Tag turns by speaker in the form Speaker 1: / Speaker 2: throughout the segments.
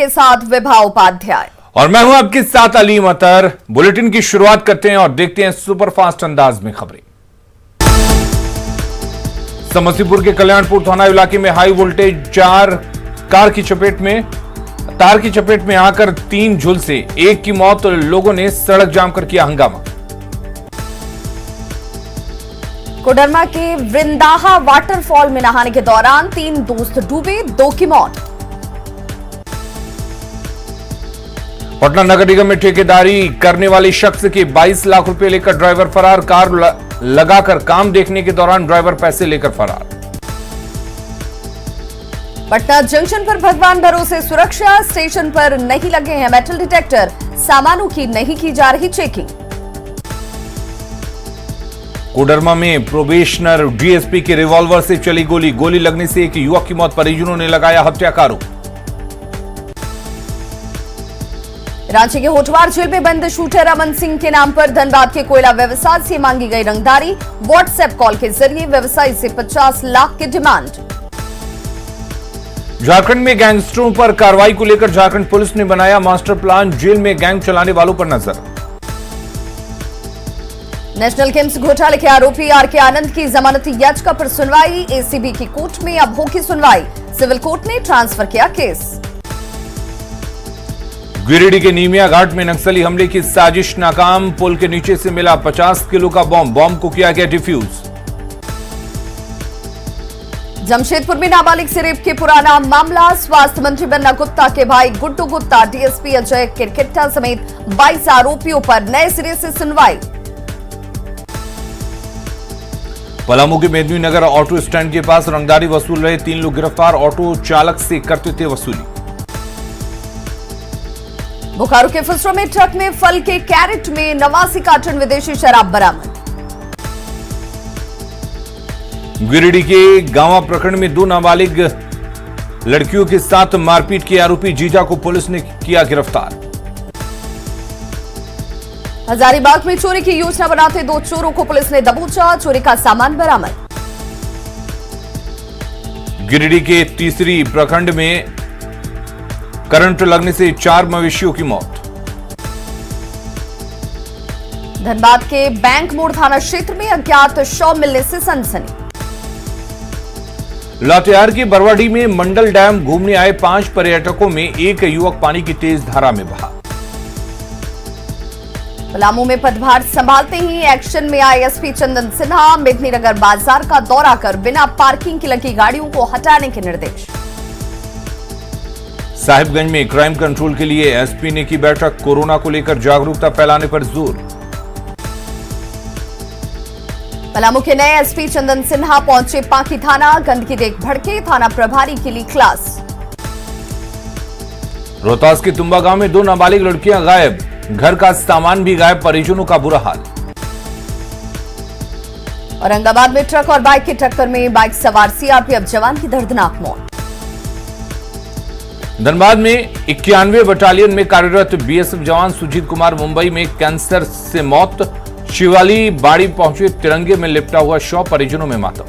Speaker 1: आपके साथ विभा उपाध्याय
Speaker 2: और मैं हूं आपके साथ अलीम अतर। बुलेटिन की शुरुआत करते हैं और देखते हैं सुपरफास्ट अंदाज में खबरें। समस्तीपुर के कल्याणपुर थाना इलाके में हाई वोल्टेज तार की चपेट में आकर 3 झुलसे, 1 की मौत। लोगों ने सड़क जाम कर किया हंगामा।
Speaker 1: कोडरमा के वृंदाहा वाटरफॉल में नहाने के दौरान 3 दोस्त डूबे, 2 की मौत।
Speaker 2: पटना नगर निगम में ठेकेदारी करने वाले शख्स के 22 लाख रुपए लेकर ड्राइवर फरार। कार लगाकर काम देखने के दौरान ड्राइवर पैसे लेकर फरार।
Speaker 1: पटना जंक्शन पर भगवान भरोसे सुरक्षा, स्टेशन पर नहीं लगे हैं मेटल डिटेक्टर, सामानों की नहीं की जा रही चेकिंग।
Speaker 2: कोडरमा में प्रोबेशनर डीएसपी के रिवॉल्वर से चली गोली लगने से एक युवक की मौत, परिजनों ने लगाया हत्या का आरोप।
Speaker 1: रांची के होटवार जेल में बंद शूटर अमन सिंह के नाम पर धनबाद के कोयला व्यवसायी से मांगी गई रंगदारी। व्हाट्सएप कॉल के जरिए व्यवसायी से 50 लाख की डिमांड।
Speaker 2: झारखंड में गैंगस्टरों पर कार्रवाई को लेकर झारखंड पुलिस ने बनाया मास्टर प्लान, जेल में गैंग चलाने वालों पर नजर।
Speaker 1: नेशनल गेम्स घोटाले के आरोपी आरके आनंद की जमानती याचिका पर सुनवाई, एसीबी की कोर्ट में अब होगी सुनवाई। सिविल कोर्ट ने ट्रांसफर किया केस।
Speaker 2: गिरिडीह के नीमिया घाट में नक्सली हमले की साजिश नाकाम, पुल के नीचे से मिला 50 किलो का बॉम्ब को किया गया डिफ्यूज।
Speaker 1: जमशेदपुर में नाबालिग से रेप के पुराना मामला, स्वास्थ्य मंत्री बन्ना गुप्ता के भाई गुड्डू गुप्ता, डीएसपी अजय किरकिट्टा समेत 22 आरोपियों पर नए सिरे से सुनवाई।
Speaker 2: पलामू के मेदिनीनगर ऑटो स्टैंड के पास रंगदारी वसूल रहे 3 लोग गिरफ्तार, ऑटो चालक से करते थे वसूली।
Speaker 1: बोकारो के फुसरो में ट्रक में फल के कैरेट में 89 कार्टन विदेशी शराब बरामद।
Speaker 2: गिरिडीह के गांवा प्रखंड में 2 नाबालिग लड़कियों के साथ मारपीट के आरोपी जीजा को पुलिस ने किया गिरफ्तार।
Speaker 1: हजारीबाग में चोरी की योजना बनाते 2 चोरों को पुलिस ने दबोचा, चोरी का सामान बरामद।
Speaker 2: गिरिडीह के तीसरी प्रखंड में करंट लगने से 4 मवेशियों की मौत।
Speaker 1: धनबाद के बैंक मोड़ थाना क्षेत्र में अज्ञात शव मिलने से सनसनी।
Speaker 2: लातेहार की बरवाडी में मंडल डैम घूमने आए 5 पर्यटकों में एक युवक पानी की तेज धारा में बहा।
Speaker 1: पलामू में पदभार संभालते ही एक्शन में आए एसपी चंदन सिन्हा, मेदिनीनगर बाजार का दौरा कर बिना पार्किंग की लगी गाड़ियों को हटाने के निर्देश।
Speaker 2: साहिबगंज में क्राइम कंट्रोल के लिए एसपी ने की बैठक, कोरोना को लेकर जागरूकता फैलाने पर जोर।
Speaker 1: पलामू के नए एसपी चंदन सिन्हा पहुंचे पांकी थाना, गंदगी देख भड़के, थाना प्रभारी के लिए क्लास।
Speaker 2: रोहतास के तुम्बा गांव में 2 नाबालिग लड़कियां गायब, घर का सामान भी गायब, परिजनों का बुरा हाल।
Speaker 1: औरंगाबाद में ट्रक और बाइक की टक्कर में बाइक सवार सीआरपीएफ जवान की दर्दनाक मौत।
Speaker 2: धनबाद में 91 बटालियन में कार्यरत बीएसएफ जवान सुजीत कुमार मुंबई में कैंसर से मौत। शिवाली बाड़ी पहुंचे, तिरंगे में लिपटा हुआ शव, परिजनों में मातम।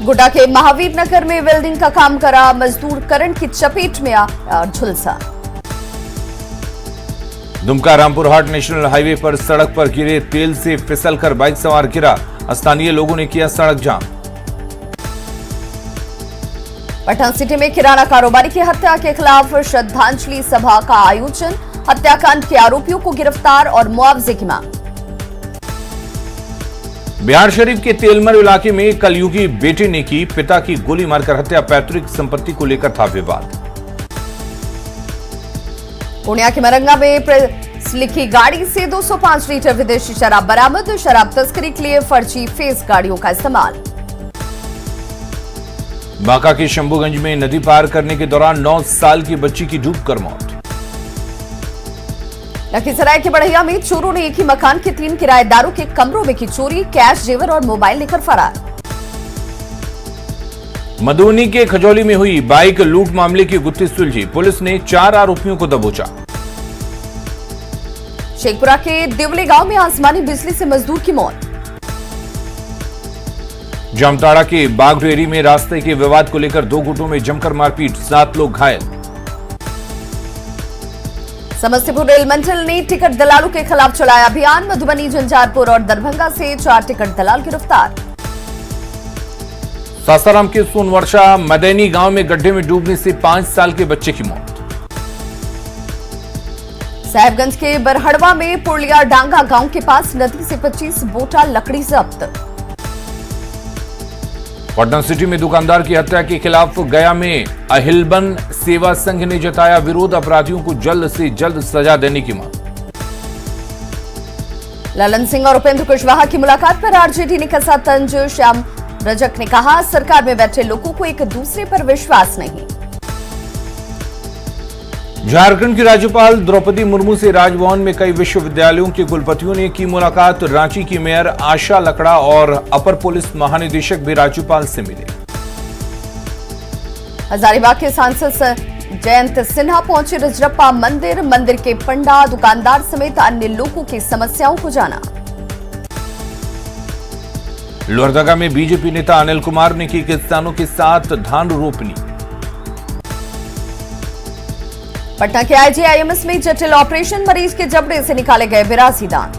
Speaker 1: गुड्डा के महावीर नगर में वेल्डिंग का काम करा मजदूर करंट की चपेट में झुलसा।
Speaker 2: दुमका रामपुरहाट नेशनल हाईवे पर सड़क पर गिरे, तेल से फिसलकर बाइक सवार गिरा, स्थानीय लोगों ने किया सड़क जाम। पटना
Speaker 1: सिटी में किराना कारोबारी की हत्या के खिलाफ श्रद्धांजलि सभा का आयोजन, हत्याकांड के आरोपियों को गिरफ्तार और मुआवजे की मांग। बिहार शरीफ के तेलमर इलाके में कलयुगी बेटे ने की पिता की गोली मारकर हत्या, पैतृक संपत्ति को लेकर था विवाद। पूर्णिया के मरंगा में प्रेस लिखी गाड़ी से 205 लीटर विदेशी शराब बरामद, शराब तस्करी के लिए फर्जी फेस गाड़ियों का इस्तेमाल। बांका के शंभूगंज में नदी पार करने के दौरान 9 साल की बच्ची की डूबकर मौत। लखीसराय के बढ़ैया में चोरों ने एक ही मकान के 3 किराएदारों के कमरों में की चोरी, कैश, जेवर और मोबाइल लेकर फरार। मधुबनी के खजौली में हुई बाइक लूट मामले की गुत्थी सुलझी, पुलिस ने 4 आरोपियों को दबोचा। शेखपुरा के देवले गांव में आसमानी बिजली से मजदूर की मौत।
Speaker 2: जामताड़ा के बागडेरी में रास्ते के विवाद को लेकर 2 गुटों में जमकर मारपीट, 7 लोग घायल।
Speaker 1: समस्तीपुर रेल मंडल ने टिकट दलालों के खिलाफ चलाया अभियान, मधुबनी, झंझारपुर और दरभंगा से 4 टिकट दलाल गिरफ्तार।
Speaker 2: सासाराम के सोनवर्षा मदैनी गांव में गड्ढे में डूबने से 5 साल के बच्चे की मौत।
Speaker 1: साहेबगंज के बरहड़वा में पुरलिया डांगा गांव के पास नदी से 25 बोटा लकड़ी जब्त।
Speaker 2: पटना सिटी में दुकानदार की हत्या के खिलाफ गया में अहिलबन सेवा संघ ने जताया विरोध, अपराधियों को जल्द से जल्द सजा देने की मांग।
Speaker 1: ललन सिंह और उपेंद्र कुशवाहा की मुलाकात पर आरजेडी ने कसा तंज, श्याम रजक ने कहा सरकार में बैठे लोगों को एक दूसरे पर विश्वास नहीं।
Speaker 2: झारखंड की राज्यपाल द्रौपदी मुर्मू से राजभवन में कई विश्वविद्यालयों के कुलपतियों ने की मुलाकात, रांची की मेयर आशा लकड़ा और अपर पुलिस महानिदेशक भी राज्यपाल से मिले।
Speaker 1: हजारीबाग के सांसद जयंत सिन्हा पहुंचे रजरप्पा मंदिर, मंदिर के पंडा, दुकानदार समेत अन्य लोगों की समस्याओं को जाना।
Speaker 2: लोहरदगा में बीजेपी नेता अनिल कुमार ने की किसानों के साथ धान रोपनी।
Speaker 1: पटना के आईजीआईएमएस में जटिल ऑपरेशन, मरीज के जबड़े से निकाले गए 82 दांत।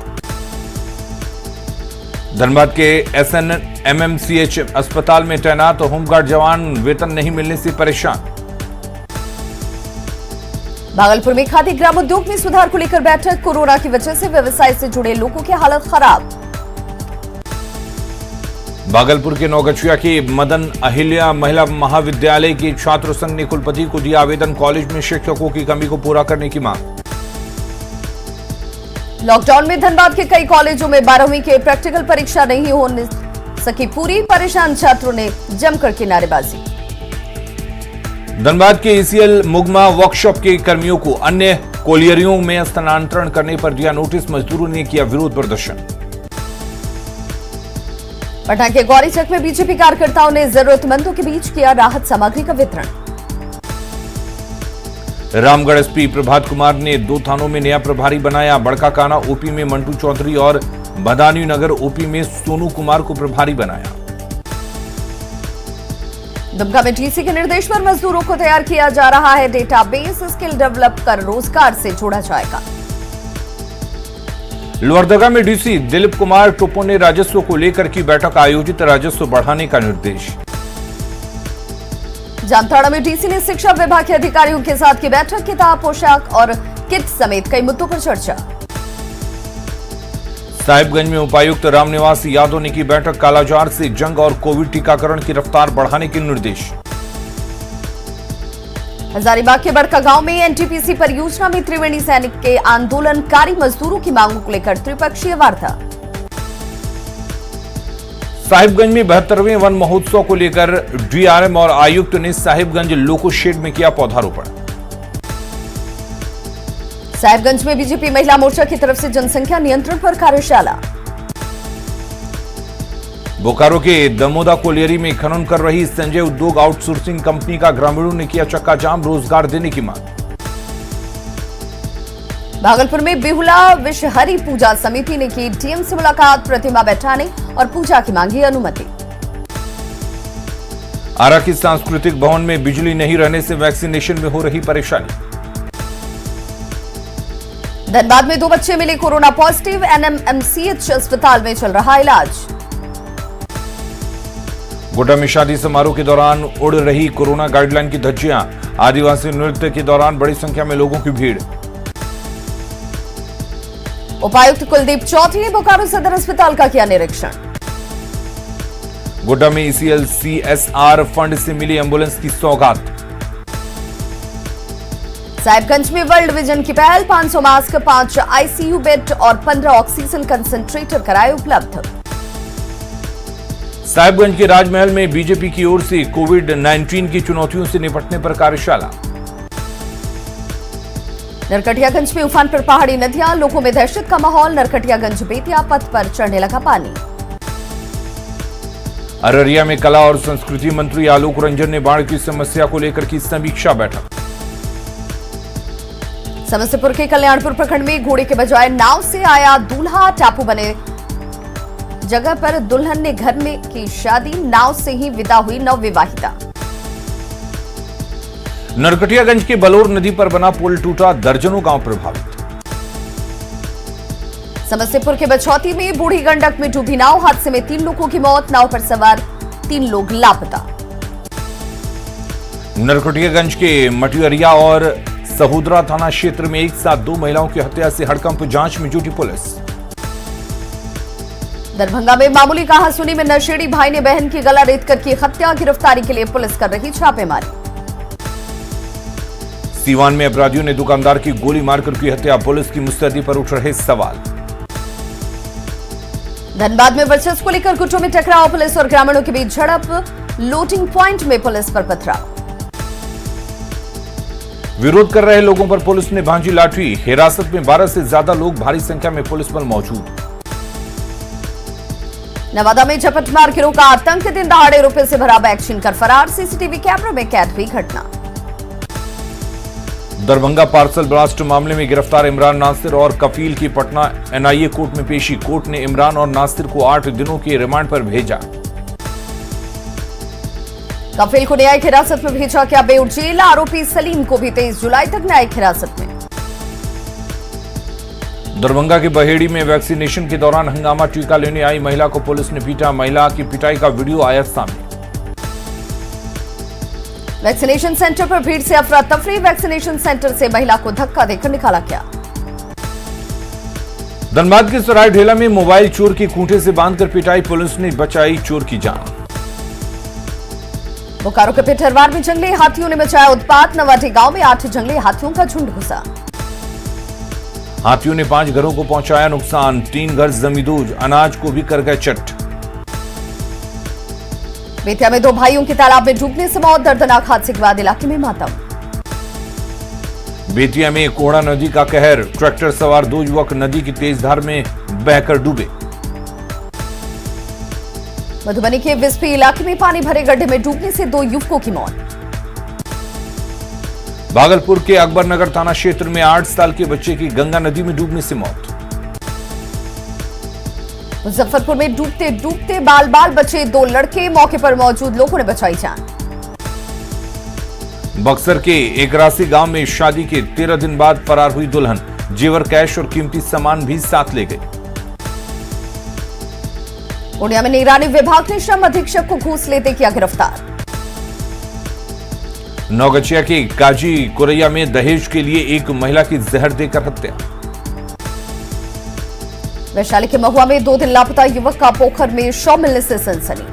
Speaker 2: धनबाद के एसएनएमएमसीएच अस्पताल में तैनात होमगार्ड जवान वेतन नहीं मिलने से परेशान।
Speaker 1: भागलपुर में खादी ग्राम उद्योग में सुधार को लेकर बैठक, कोरोना की वजह से व्यवसाय से जुड़े लोगों की हालत खराब।
Speaker 2: भागलपुर के नौगछिया के मदन अहिल्या महिला महाविद्यालय के छात्र संघ ने कुलपति को दिया आवेदन, कॉलेज में शिक्षकों की कमी को पूरा करने की मांग।
Speaker 1: लॉकडाउन में धनबाद के कई कॉलेजों में 12वीं के प्रैक्टिकल परीक्षा नहीं होने सकी पूरी, परेशान छात्रों ने जमकर की नारेबाजी।
Speaker 2: धनबाद के ईसीएल मुगमा वर्कशॉप के कर्मियों को अन्य कोलियरियों में स्थानांतरण करने पर दिया नोटिस, मजदूरों ने किया विरोध प्रदर्शन।
Speaker 1: पटना के गौरीचक में बीजेपी कार्यकर्ताओं ने जरूरतमंदों के बीच किया राहत सामग्री का वितरण।
Speaker 2: रामगढ़ एसपी प्रभात कुमार ने 2 थानों में नया प्रभारी बनाया, बड़काकाना ओपी में मंटू चौधरी और बदायूं नगर ओपी में सोनू कुमार को प्रभारी बनाया।
Speaker 1: दुमका में डीसी के निर्देश पर मजदूरों को तैयार किया जा रहा है डेटाबेस, स्किल डेवलप कर रोजगार से जोड़ा जाएगा।
Speaker 2: लोहरदगा में डीसी दिलीप कुमार टोपो ने राजस्व को लेकर की बैठक, आयोजित राजस्व बढ़ाने का निर्देश।
Speaker 1: जामताड़ा में डीसी ने शिक्षा विभाग के अधिकारियों के साथ की बैठक, किताब, पोशाक और किट समेत कई मुद्दों पर चर्चा।
Speaker 2: साहिबगंज में उपायुक्त रामनिवास यादव ने की बैठक, कालाजार से जंग और कोविड टीकाकरण की रफ्तार बढ़ाने के निर्देश।
Speaker 1: हजारीबाग के बड़का गांव में एनटीपीसी परियोजना में त्रिवेणी सैनिक के आंदोलनकारी मजदूरों की मांगों को लेकर त्रिपक्षीय वार्ता।
Speaker 2: साहिबगंज में 72वें वन महोत्सव को लेकर डीआरएम और आयुक्त ने साहिबगंज लोको शेड में किया पौधारोपण।
Speaker 1: साहिबगंज में बीजेपी महिला मोर्चा की तरफ से जनसंख्या नियंत्रण पर कार्यशाला।
Speaker 2: बोकारो के दमोदा कोलियरी में खनन कर रही संजय उद्योग आउटसोर्सिंग कंपनी का ग्रामीणों ने किया चक्का जाम, रोजगार देने की मांग।
Speaker 1: भागलपुर में बिहुला विषहरी पूजा समिति ने की डीएम से मुलाकात, प्रतिमा बैठाने और पूजा की मांगी अनुमति।
Speaker 2: आरा की सांस्कृतिक भवन में बिजली नहीं रहने से वैक्सीनेशन में हो रही परेशानी।
Speaker 1: धनबाद में 2 बच्चे मिले कोरोना पॉजिटिव, एनएमएमसीएच अस्पताल में चल रहा इलाज।
Speaker 2: गोड्डा में शादी समारोह के दौरान उड़ रही कोरोना गाइडलाइन की धज्जियां, आदिवासी नृत्य के दौरान बड़ी संख्या में लोगों की भीड़।
Speaker 1: उपायुक्त कुलदीप चौधरी ने बोकारो सदर अस्पताल का किया निरीक्षण।
Speaker 2: गोड्डा में ईसीएल सीएसआर फंड से मिली एम्बुलेंस की सौगात।
Speaker 1: साहिबगंज में वर्ल्ड विजन की पहल, 500 मास्क, 5 आईसीयू बेड और 15 ऑक्सीजन कंसंट्रेटर कराए उपलब्ध।
Speaker 2: साहिबगंज के राजमहल में बीजेपी की ओर से कोविड-19 की चुनौतियों से निपटने पर कार्यशाला।
Speaker 1: नरकटियागंज में उफान पर पहाड़ी नदियां, लोगों में दहशत का माहौल, नरकटियागंज बेतिया पथ पर चढ़ने लगा पानी।
Speaker 2: अररिया में कला और संस्कृति मंत्री आलोक रंजन ने बाढ़ की समस्या को लेकर की समीक्षा बैठक।
Speaker 1: समस्तीपुर के कल्याणपुर प्रखंड में घोड़े के बजाय नाव से आया दूल्हा, टापू बने जगह पर दुल्हन ने घर में की शादी, नाव से ही विदा हुई नवविवाहिता।
Speaker 2: नरकटियागंज के बलौर नदी पर बना पुल टूटा, दर्जनों गांव प्रभावित।
Speaker 1: समस्तीपुर के बछौती में बूढ़ी गंडक में डूबी नाव, हादसे में 3 लोगों की मौत, नाव पर सवार 3 लोग लापता।
Speaker 2: नरकटियागंज के मटियरिया और सहोदरा थाना क्षेत्र में एक साथ 2 महिलाओं की हत्या से हड़कंप, जांच में जुटी पुलिस।
Speaker 1: दरभंगा में मामूली कहासुनी में नशेड़ी भाई ने बहन की गला रेत कर की हत्या, गिरफ्तारी के लिए पुलिस कर रही छापेमारी।
Speaker 2: सीवान में अपराधियों ने दुकानदार की गोली मारकर की हत्या, पुलिस की मुस्तैदी पर उठ रहे सवाल।
Speaker 1: धनबाद में वर्चस्व को लेकर गुटों में टकराव, पुलिस और ग्रामीणों के बीच झड़प, लोटिंग पॉइंट में पुलिस पर पथराव।
Speaker 2: विरोध कर रहे लोगों पर पुलिस ने भांजी लाठी, हिरासत में 12 से ज्यादा लोग, भारी संख्या में पुलिस बल मौजूद।
Speaker 1: नवादा में झपटमार गिरोह का आतंक, दिन दहाड़े रुपए से भरा बैग छीनकर फरार, सीसीटीवी कैमरे में कैद हुई घटना।
Speaker 2: दरभंगा पार्सल ब्लास्ट मामले में गिरफ्तार इमरान नासिर और कफील की पटना एनआईए कोर्ट में पेशी, कोर्ट ने इमरान और नासिर को 8 दिनों के रिमांड पर भेजा।
Speaker 1: कफील को न्यायिक हिरासत में भेजा गया बेउर जेल, आरोपी सलीम को भी 23 जुलाई तक न्यायिक हिरासत में।
Speaker 2: दरभंगा के बहेड़ी में वैक्सीनेशन के दौरान हंगामा, टीका लेने आई महिला को पुलिस ने पीटा, महिला की पिटाई का वीडियो आया सामने।
Speaker 1: वैक्सीनेशन सेंटर पर भीड़ से अफरा तफरी, वैक्सीनेशन सेंटर से महिला को धक्का देकर निकाला गया।
Speaker 2: धनबाद के सराय ढेला में मोबाइल चोर की खूंटे से बांधकर पिटाई, पुलिस ने बचाई चोर की जान।
Speaker 1: बोकारो के पिठरवार में जंगली हाथियों ने मचाया उत्पात, नवाटी गांव में 8 जंगली हाथियों का झुंड घुसा।
Speaker 2: हाथियों ने 5 घरों को पहुंचाया नुकसान, 3 घर जमींदोज, अनाज को भी कर गए चट। बेतिया में
Speaker 1: 2 भाइयों की तालाब में डूबने से मौत, दर्दनाक हादसे के बाद इलाके में मातम।
Speaker 2: बेतिया में कोड़ा नदी का कहर, ट्रैक्टर सवार 2 युवक नदी की तेज धार में बहकर डूबे।
Speaker 1: मधुबनी के विस्फी इलाके में पानी भरे गड्ढे में डूबने से 2 युवकों की मौत।
Speaker 2: भागलपुर के अकबरनगर थाना क्षेत्र में 8 साल के बच्चे की गंगा नदी में डूबने से मौत।
Speaker 1: मुजफ्फरपुर में डूबते डूबते बाल बाल बचे 2 लड़के, मौके पर मौजूद लोगों ने बचाई जान।
Speaker 2: बक्सर के एकरासी गांव में शादी के 13 दिन बाद फरार हुई दुल्हन, जेवर, कैश और कीमती सामान भी साथ ले गई।
Speaker 1: पूर्णिया में निगरानी विभाग ने श्रम अधीक्षक को घूस लेते किया गिरफ्तार।
Speaker 2: नौगछिया के काजी कुरैया में दहेज के लिए एक महिला की जहर देकर हत्या।
Speaker 1: वैशाली के महुआ में 2 दिन लापता युवक का पोखर में शव मिलने से सनसनी।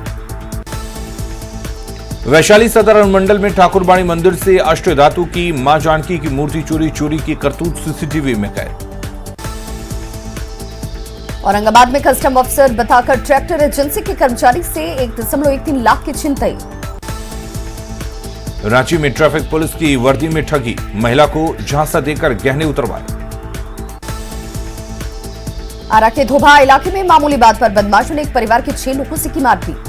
Speaker 2: वैशाली सदर अनुमंडल में ठाकुरबाड़ी मंदिर से अष्टधातु की मां जानकी की मूर्ति चोरी की करतूत सीसीटीवी में कैद।
Speaker 1: औरंगाबाद में कस्टम अफसर बताकर ट्रैक्टर एजेंसी के कर्मचारी से 1.13 लाख की छिनतई।
Speaker 2: रांची में ट्रैफिक पुलिस की वर्दी में ठगी, महिला को झांसा देकर गहने उतरवाए।
Speaker 1: आरा के धोबा इलाके में मामूली बात पर बदमाशों ने एक परिवार के 6 लोगों से की मारपीट।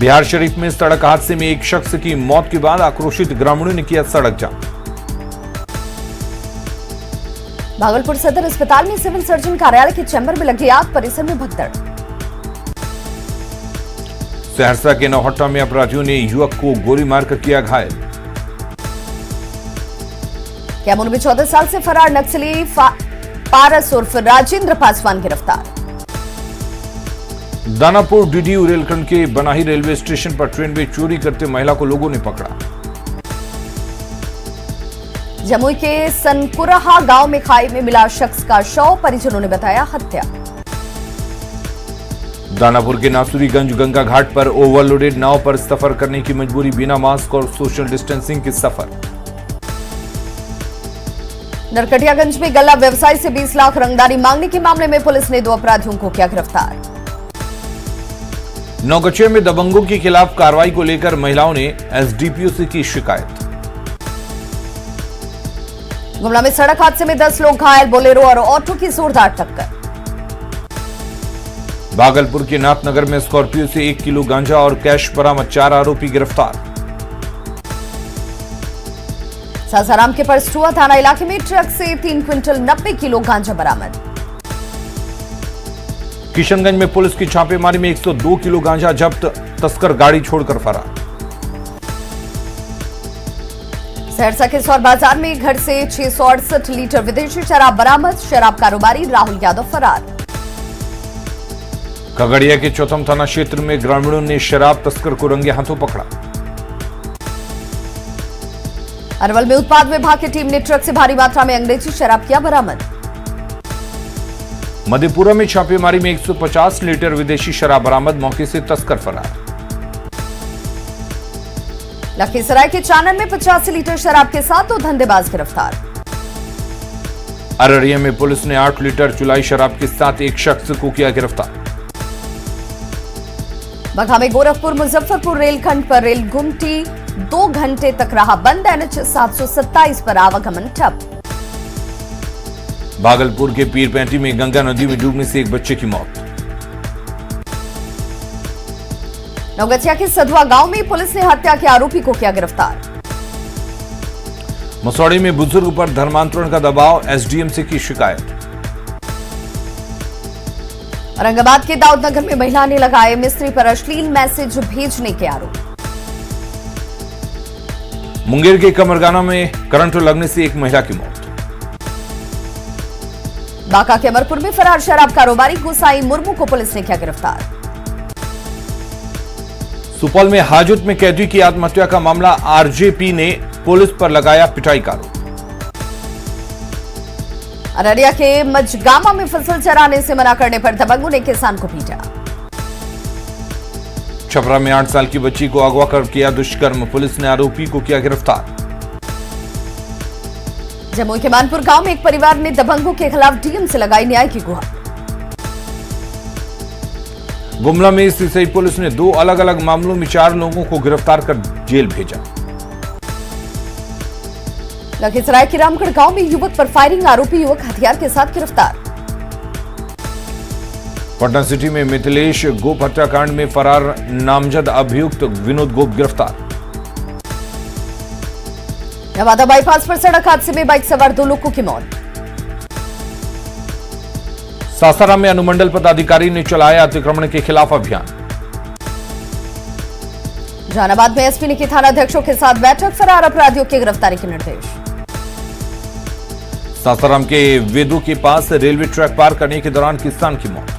Speaker 2: बिहार शरीफ में सड़क हादसे में एक शख्स की मौत के बाद आक्रोशित ग्रामीणों ने किया सड़क जाम।
Speaker 1: भागलपुर सदर अस्पताल में सिविल सर्जन कार्यालय के चैम्बर में लगी आग, परिसर में भगदड़।
Speaker 2: सहरसा के नौहट्टा में अपराधियों ने युवक को गोली मारकर किया घायल।
Speaker 1: कैमूर में 14 साल से फरार नक्सली पारस उर्फ राजेंद्र पासवान गिरफ्तार।
Speaker 2: दानापुर डीडीयू रेलखंड के बनाही रेलवे स्टेशन पर ट्रेन में चोरी करते महिला को लोगों ने पकड़ा।
Speaker 1: जमुई के सनकुरहा गांव में खाई में मिला शख्स का शव, परिजनों ने बताया हत्या।
Speaker 2: दानापुर के नासुरीगंज गंगा घाट पर ओवरलोडेड नाव पर सफर करने की मजबूरी, बिना मास्क और सोशल डिस्टेंसिंग के सफर।
Speaker 1: नरकटियागंज में गल्ला व्यवसायी से 20 लाख रंगदारी मांगने के मामले में पुलिस ने 2 अपराधियों को किया गिरफ्तार।
Speaker 2: नौगछिया में दबंगों के खिलाफ कार्रवाई को लेकर महिलाओं ने एसडीपीओ से की शिकायत।
Speaker 1: गुमला में सड़क हादसे में 10 लोग घायल, बोलेरो और ऑटो की जोरदार टक्कर।
Speaker 2: भागलपुर के नाथनगर में स्कॉर्पियो से 1 किलो गांजा और कैश बरामद, 4 आरोपी गिरफ्तार। सासाराम के परसुआ थाना इलाके में ट्रक से 3 क्विंटल 90 किलो गांजा बरामद। किशनगंज में पुलिस की छापेमारी में 102 किलो गांजा जब्त, तस्कर गाड़ी छोड़कर फरार।
Speaker 1: सहरसा के सौर बाजार में घर से 668 लीटर विदेशी शराब बरामद, शराब कारोबारी राहुल यादव फरार।
Speaker 2: खगड़िया के चौथम थाना क्षेत्र में ग्रामीणों ने शराब तस्कर को रंगे हाथों पकड़ा।
Speaker 1: अरवल में उत्पाद विभाग की टीम ने ट्रक से भारी मात्रा में अंग्रेजी शराब किया बरामद।
Speaker 2: मधेपुरा में छापेमारी में 150 लीटर विदेशी शराब बरामद, मौके से तस्कर फरार।
Speaker 1: लखीसराय के चानन में 85 लीटर शराब के साथ 2 धंधेबाज गिरफ्तार।
Speaker 2: अररिया में पुलिस ने 8 लीटर चुलाई शराब के साथ एक शख्स को किया गिरफ्तार।
Speaker 1: बगहा में गोरखपुर मुजफ्फरपुर रेलखंड पर रेल गुमटी 2 घंटे तक रहा बंद, NH 727 पर आवागमन ठप।
Speaker 2: भागलपुर के पीरपैंती में गंगा नदी में डूबने से एक बच्चे की मौत।
Speaker 1: नौगछिया के सधुआ गांव में पुलिस ने हत्या के आरोपी को किया गिरफ्तार।
Speaker 2: मसौड़ी में बुजुर्ग पर धर्मांतरण का दबाव, SDM से की शिकायत।
Speaker 1: औरंगाबाद के दाऊदनगर में महिला ने लगाए मिस्त्री पर अश्लील मैसेज भेजने के आरोप।
Speaker 2: मुंगेर के कमरगाना में करंट लगने से एक महिला की मौत।
Speaker 1: बांका के अमरपुर में फरार शराब कारोबारी गोसाई मुर्मू को पुलिस ने किया गिरफ्तार।
Speaker 2: सुपौल में हाजत में कैदी की आत्महत्या का मामला, RJP ने पुलिस पर लगाया पिटाई का आरोप।
Speaker 1: अररिया के मजगामा में फसल चराने से मना करने पर दबंगों ने किसान को पीटा।
Speaker 2: छपरा में 8 साल की बच्ची को अगवा कर किया दुष्कर्म, पुलिस ने आरोपी को किया गिरफ्तार।
Speaker 1: जमुई के मानपुर गांव में एक परिवार ने दबंगों के खिलाफ डीएम से लगाई न्याय की गुहार।
Speaker 2: गुमला में सीसीआई पुलिस ने 2 अलग अलग मामलों में 4 लोगों को गिरफ्तार कर जेल भेजा।
Speaker 1: लखीसराय के रामगढ़ गांव में युवक पर फायरिंग, आरोपी युवक हथियार के साथ गिरफ्तार।
Speaker 2: पटना सिटी में मिथिलेश गोप हत्याकांड में फरार नामजद अभियुक्त विनोद गोप गिरफ्तार।
Speaker 1: नवादा बाईपास पर सड़क हादसे में बाइक सवार 2 लोगों की मौत।
Speaker 2: सासाराम में अनुमंडल पदाधिकारी ने चलाया अतिक्रमण के खिलाफ अभियान।
Speaker 1: जहानाबाद में एसपी ने की थानाध्यक्षों के साथ बैठक, फरार अपराधियों की गिरफ्तारी के निर्देश।
Speaker 2: सासाराम के वेदू के पास रेलवे ट्रैक पार करने के दौरान किसान की मौत।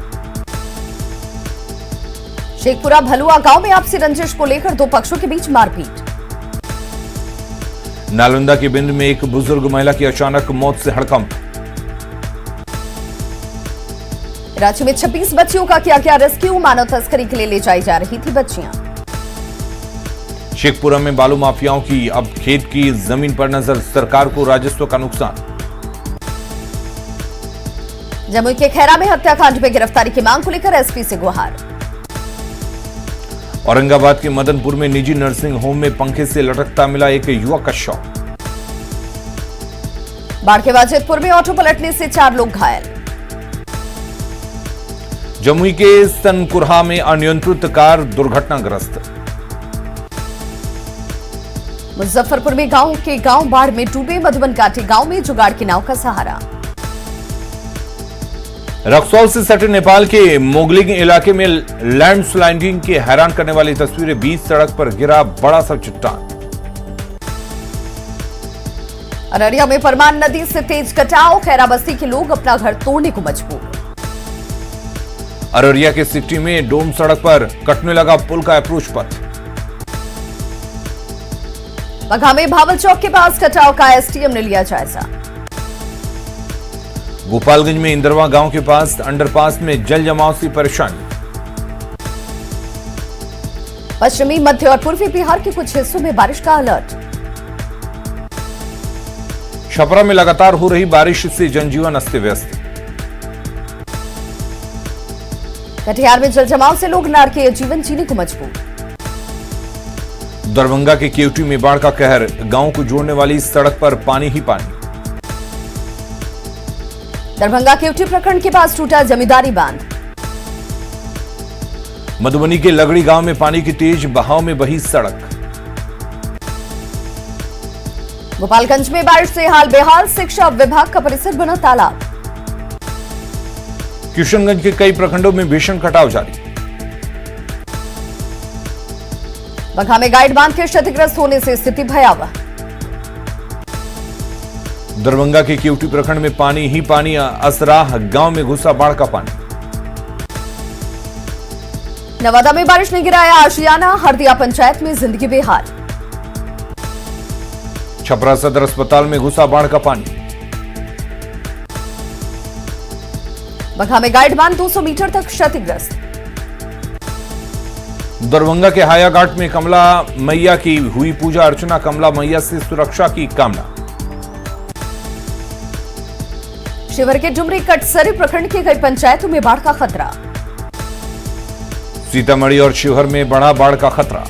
Speaker 1: शेखपुरा भलुआ गांव में आपसी रंजिश को लेकर 2 पक्षों के बीच मारपीट।
Speaker 2: नालंदा के बिंद में एक बुजुर्ग महिला की अचानक मौत से हड़कंप।
Speaker 1: रांची में 26 बच्चियों का किया गया रेस्क्यू, मानव तस्करी के लिए ले जाई जा रही थी बच्चियां।
Speaker 2: शेखपुरा में बालू माफियाओं की अब खेत की जमीन पर नजर, सरकार को राजस्व का नुकसान।
Speaker 1: जमुई के खैरा में हत्याकांड में गिरफ्तारी की मांग को लेकर एसपी से गुहार।
Speaker 2: औरंगाबाद के मदनपुर में निजी नर्सिंग होम में पंखे से लटकता मिला एक युवक का शव।
Speaker 1: बाढ़ के वाजिदपुर में ऑटो पलटने से 4 लोग घायल।
Speaker 2: जमुई के सनकुरहा में अनियंत्रित कार दुर्घटनाग्रस्त।
Speaker 1: मुजफ्फरपुर में गांव बाढ़ में डूबे, मधुबन काठी गांव में जुगाड़ की नाव का सहारा।
Speaker 2: रक्सौल से सटे नेपाल के मोगलिंग इलाके में लैंडस्लाइडिंग की हैरान करने वाली तस्वीरें, बीच सड़क पर गिरा बड़ा सा चट्टान।
Speaker 1: अररिया में परमान नदी से तेज कटाव, खैरा बस्ती के लोग अपना घर तोड़ने को मजबूर।
Speaker 2: अररिया के सिटी में डोम सड़क पर कटने लगा पुल का अप्रोच पथ।
Speaker 1: बगहा में भावल चौक के पास कटाव का एसडीएम ने लिया जायजा।
Speaker 2: गोपालगंज में इंदरवा गांव के पास अंडरपास में जल जमाव से परेशानी।
Speaker 1: पश्चिमी, मध्य और पूर्वी बिहार के कुछ हिस्सों में बारिश का अलर्ट।
Speaker 2: छपरा में लगातार हो रही बारिश से जनजीवन अस्त व्यस्त।
Speaker 1: कटिहार में जल जमाव से लोग नारकीय जीवन जीने को मजबूर।
Speaker 2: दरभंगा के केवटी में बाढ़ का कहर, गांव को जोड़ने वाली सड़क पर पानी ही पानी।
Speaker 1: दरभंगा केवटी प्रखंड के पास टूटा जमींदारी बांध।
Speaker 2: मधुबनी के लगड़ी गांव में पानी की तेज बहाव में बही सड़क।
Speaker 1: गोपालगंज में बारिश से हाल बेहाल, शिक्षा विभाग का परिसर बना तालाब।
Speaker 2: किशनगंज के कई प्रखंडों में भीषण कटाव जारी।
Speaker 1: बगहा में गाइड बांध के क्षतिग्रस्त होने से स्थिति भयावह।
Speaker 2: दरभंगा के केवटी प्रखंड में पानी ही पानी, असराह गांव में घुसा बाढ़ का पानी।
Speaker 1: नवादा में बारिश ने गिराया आशियाना, हरदिया पंचायत में जिंदगी बेहाल।
Speaker 2: छपरा सदर अस्पताल में घुसा बाढ़ का पानी।
Speaker 1: बगहा में गाइड बांध 200 मीटर तक क्षतिग्रस्त।
Speaker 2: दरभंगा के हायाघाट में कमला मैया की हुई पूजा अर्चना, कमला मैया से सुरक्षा की कामना।
Speaker 1: शिवहर के डुमरी कटसरी प्रखंड के कई पंचायतों में बाढ़ का खतरा।
Speaker 2: सीतामढ़ी और शिवहर में बढ़ा बाढ़ का खतरा।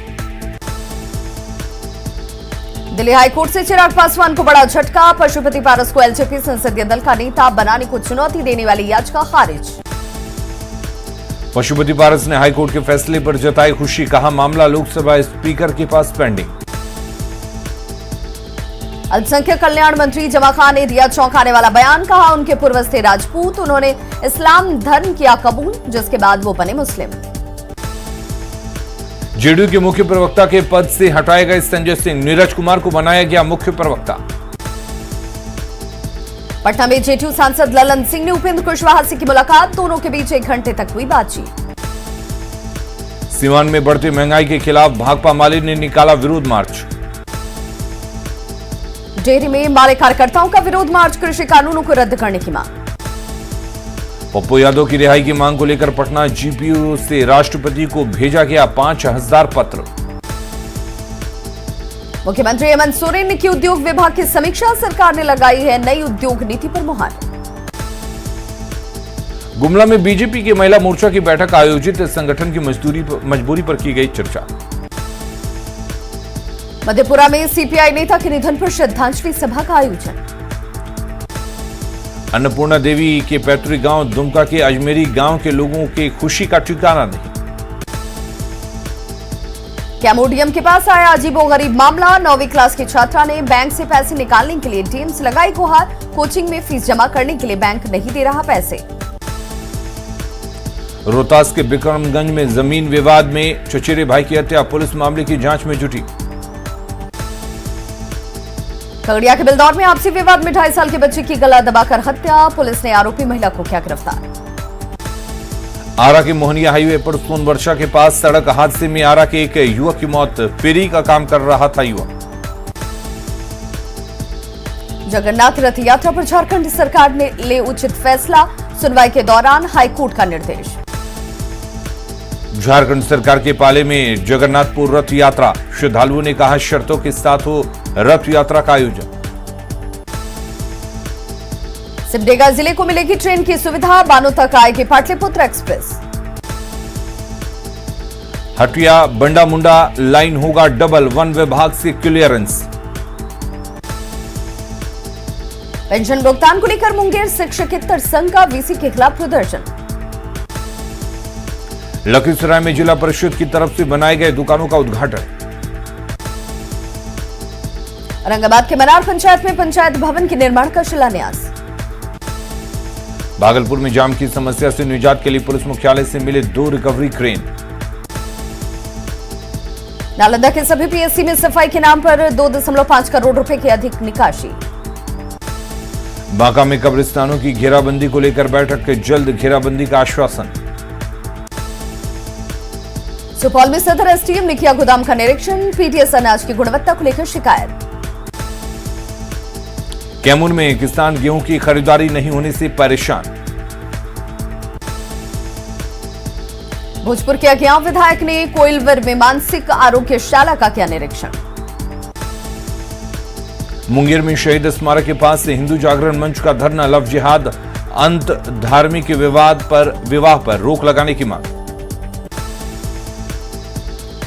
Speaker 1: दिल्ली हाईकोर्ट से चिराग पासवान को बड़ा झटका, पशुपति पारस को एलजेपी संसदीय दल का नेता बनाने को चुनौती देने वाली याचिका खारिज।
Speaker 2: पशुपति पारस ने हाईकोर्ट के फैसले पर जताई खुशी, कहा मामला लोकसभा स्पीकर के पास पेंडिंग।
Speaker 1: अल्पसंख्यक कल्याण मंत्री जमा खान ने दिया चौंकाने वाला बयान, कहा उनके पूर्वज थे राजपूत, उन्होंने इस्लाम धर्म किया कबूल, जिसके बाद वो बने मुस्लिम।
Speaker 2: जेडीयू के मुख्य प्रवक्ता के पद से हटाए गए संजय सिंह, नीरज कुमार को बनाया गया मुख्य प्रवक्ता।
Speaker 1: पटना में जेडीयू सांसद ललन सिंह ने उपेंद्र कुशवाहा से की मुलाकात, दोनों के बीच 1 घंटे तक हुई बातचीत।
Speaker 2: सीवान में बढ़ती महंगाई के खिलाफ भाकपा माले ने निकाला विरोध मार्च।
Speaker 1: डेहरी में माले कार्यकर्ताओं का विरोध मार्च, कृषि कानूनों को रद्द करने की मांग।
Speaker 2: पप्पू यादव की रिहाई की मांग को लेकर पटना जीपीओ से राष्ट्रपति को भेजा गया 5000 पत्र।
Speaker 1: मुख्यमंत्री हेमंत सोरेन ने की उद्योग विभाग की समीक्षा, सरकार ने लगाई है नई उद्योग नीति पर मुहर।
Speaker 2: गुमला में बीजेपी की महिला मोर्चा की बैठक आयोजित, संगठन की मजबूरी पर की गई चर्चा।
Speaker 1: मधेपुरा में सीपीआई नेता के निधन पर श्रद्धांजलि सभा का आयोजन।
Speaker 2: अन्नपूर्णा देवी के पैतृक गांव दुमका के अजमेरी गांव के लोगों के खुशी का ठिकाना नहीं।
Speaker 1: कैमोडियम के पास आया अजीबोगरीब मामला, 9वीं क्लास की छात्रा ने बैंक से पैसे निकालने के लिए डीएम से लगाई गुहार, कोचिंग में फीस जमा करने के लिए बैंक नहीं दे रहा पैसे।
Speaker 2: रोहतास के बिक्रमगंज में जमीन विवाद में चचेरे भाई की हत्या, पुलिस मामले की जांच में जुटी।
Speaker 1: खगड़िया के बिलदौर में आपसी विवाद में 2.5 साल के बच्चे की गला दबाकर हत्या, पुलिस ने आरोपी महिला को किया गिरफ्तार।
Speaker 2: आरा के मोहनिया हाईवे पर सोनवर्षा के पास सड़क हादसे में आरा के एक युवक की मौत, फेरी का काम कर रहा था युवक।
Speaker 1: जगन्नाथ रथ यात्रा पर झारखंड सरकार ने ले उचित फैसला, सुनवाई के दौरान हाईकोर्ट का निर्देश।
Speaker 2: झारखंड सरकार के पाले में जगन्नाथपुर रथ यात्रा, श्रद्धालुओं ने कहा शर्तों के साथ हो रथ यात्रा का आयोजन।
Speaker 1: सिमडेगा जिले को मिलेगी ट्रेन की सुविधा, बानो तक आएगी पाटलिपुत्र एक्सप्रेस।
Speaker 2: हटिया बंडा मुंडा लाइन होगा डबल, वन विभाग से क्लियरेंस।
Speaker 1: पेंशन भुगतान को लेकर मुंगेर शिक्षकेतर संघ का वीसी के खिलाफ प्रदर्शन।
Speaker 2: लखीसराय में जिला परिषद की तरफ से बनाए गए दुकानों का उद्घाटन।
Speaker 1: औरंगाबाद के मनार पंचायत में पंचायत भवन के निर्माण का शिलान्यास।
Speaker 2: भागलपुर में जाम की समस्या से निजात के लिए पुलिस मुख्यालय से मिले 2 रिकवरी क्रेन।
Speaker 1: नालंदा के सभी पीएससी में सफाई के नाम पर 2.5 करोड़ रुपए की अधिक निकासी।
Speaker 2: बांका में कब्रिस्तानों की घेराबंदी को लेकर बैठक, जल्द घेराबंदी का आश्वासन।
Speaker 1: सुपौल में सदर एसडीएम ने किया गोदाम का निरीक्षण, पीटीएस अनाज की गुणवत्ता को लेकर शिकायत।
Speaker 2: कैमूर में किसान गेहूं की खरीदारी नहीं होने से परेशान।
Speaker 1: भोजपुर के अज्ञात विधायक ने कोइलवर में मानसिक आरोग्यशाला का किया निरीक्षण।
Speaker 2: मुंगेर में शहीद स्मारक के पास से हिंदू जागरण मंच का धरना, लव जिहाद अंत, धार्मिक विवाह पर रोक लगाने की मांग।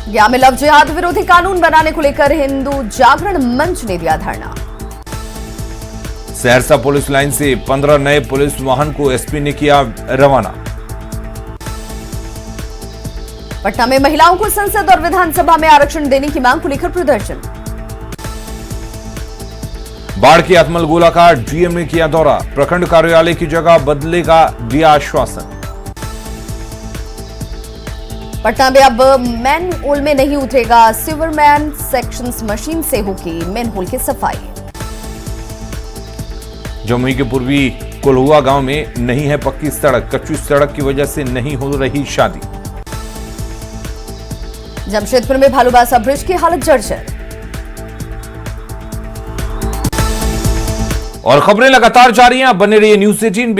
Speaker 1: गया में लव जिहाद विरोधी कानून बनाने को लेकर हिंदू जागरण मंच ने दिया धरना।
Speaker 2: सहरसा पुलिस लाइन से 15 नए पुलिस वाहन को एसपी ने किया रवाना।
Speaker 1: पटना में महिलाओं को संसद और विधानसभा में आरक्षण देने की मांग को लेकर प्रदर्शन।
Speaker 2: बाढ़ के अतमल गोला का डीएम ने किया दौरा, प्रखंड कार्यालय की जगह बदलेगा, दिया आश्वासन।
Speaker 1: पटना में अब मैन होल में नहीं उतरेगा सीवरमैन, सेक्शंस मशीन से होगी मैन होल की सफाई।
Speaker 2: जमुई के पूर्वी कोल्हुआ गांव में नहीं है पक्की सड़क, कच्ची सड़क की वजह से नहीं हो रही शादी।
Speaker 1: जमशेदपुर में भालूबासा ब्रिज की हालत जर्जर।
Speaker 2: और खबरें लगातार जारी हैं, बने रहिए न्यूज़ 18।